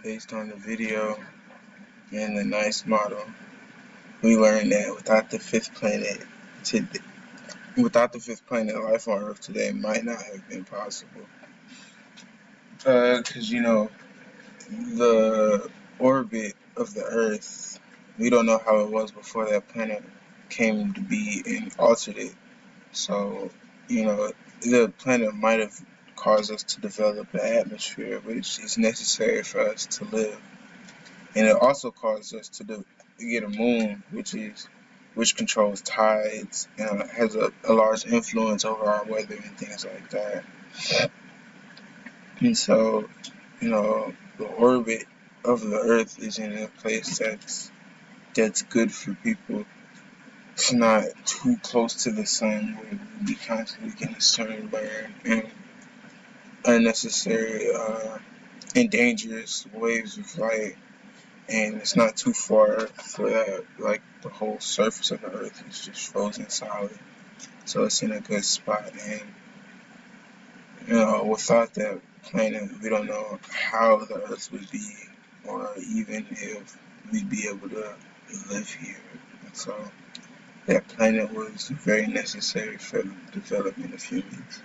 Based on the video and the nice model, we learned that to, without the fifth planet, life on Earth today might not have been possible. Because the orbit of the Earth, we don't know how it was before that planet came to be and altered it. So, the planet might have caused us to develop an atmosphere which is necessary for us to live. And it also caused us to get a moon, which controls tides and has a large influence over our weather and things like that. And so, the orbit of the Earth is in a place that's good for people. It's not too close to the sun where we'll be constantly getting sunburned and unnecessary and dangerous waves of light. And it's not too far for that. Like the whole surface of the Earth is just frozen solid, so it's in a good spot. And without that planet, we don't know how the Earth would be, or even if we'd be able to live here. And so that planet was very necessary for the development of humans.